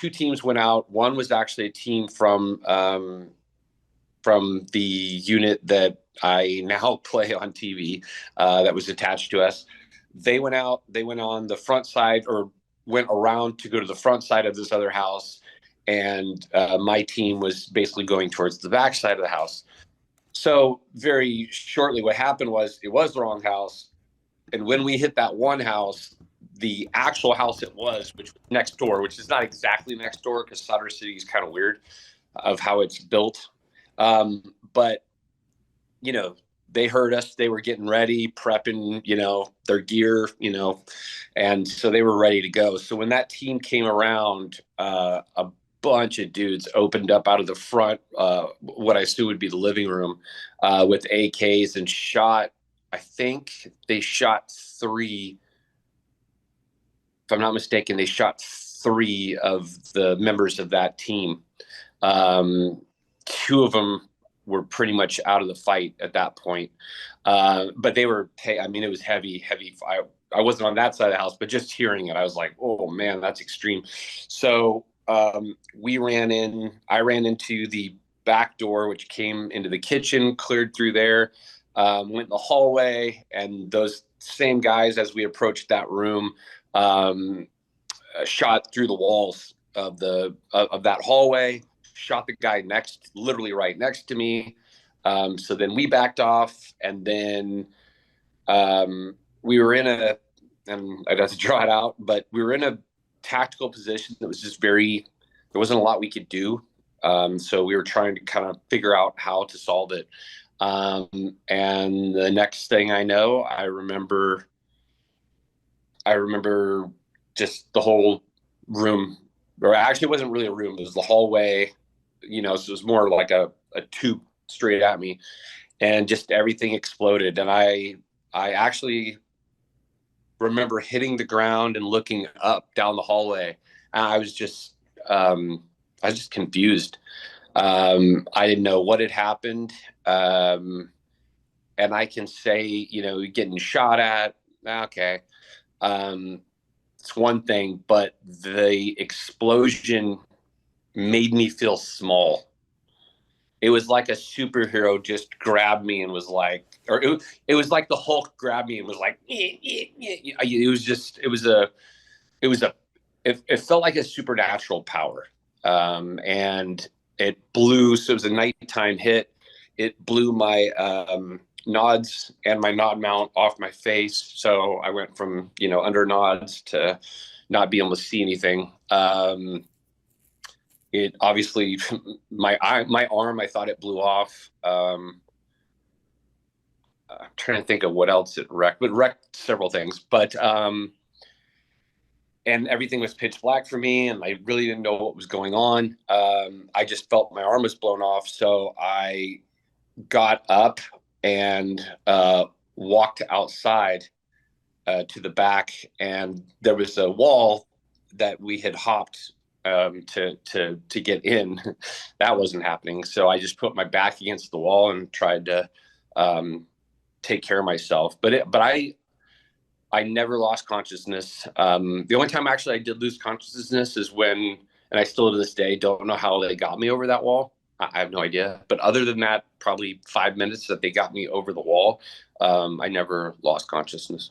two teams went out. One was actually a team from the unit that I now play on TV that was attached to us. They went out. They went on the front side, or went around to go to the front side of this other house, and my team was basically going towards the back side of the house. So very shortly, what happened was it was the wrong house, and when we hit that one house, the actual house it was, which was next door, which is not exactly next door because Sutter City is kind of weird of how it's built. But, you know, they heard us. They were getting ready, prepping, you know, their gear, you know, and so they were ready to go. So when that team came around, a bunch of dudes opened up out of the front, what I assume would be the living room, with AKs and shot. I think they shot three. If I'm not mistaken, they shot three of the members of that team. Two of them were pretty much out of the fight at that point. But they were, I mean, it was heavy. I wasn't on that side of the house, but just hearing it, I was like, oh man, that's extreme. So we ran in. I ran into the back door, which came into the kitchen, cleared through there, went in the hallway, and those same guys, as we approached that room, shot through the walls of that hallway, shot the guy literally right next to me. So then we backed off, and then we were and I'd have to draw it out, but we were in a tactical position that was just there wasn't a lot we could do. So we were trying to kind of figure out how to solve it. And the next thing I know, I remember just the whole room, or actually it wasn't really a room, it was the hallway, you know, so it was more like a tube straight at me, and just everything exploded. And I actually remember hitting the ground and looking up down the hallway. I was just confused. I didn't know what had happened. And I can say, you know, getting shot at, okay. It's one thing, but the explosion made me feel small. It was like a superhero just grabbed me and was like, or it was like the Hulk grabbed me and was like, it felt like a supernatural power. And it blew. So it was a nighttime hit. It blew my, nods and my nod mount off my face. So I went from, you know, under nods to not being able to see anything. It obviously, my arm, I thought it blew off. I'm trying to think of what else it wrecked, but wrecked several things. But and everything was pitch black for me, and I really didn't know what was going on. I just felt my arm was blown off, so I got up and walked outside to the back, and there was a wall that we had hopped to get in. That wasn't happening, so I just put my back against the wall and tried to take care of myself. But I never lost consciousness. The only time actually I did lose consciousness is when, and I still to this day don't know how they got me over that wall. I have no idea. But other than that, probably 5 minutes that they got me over the wall, I never lost consciousness.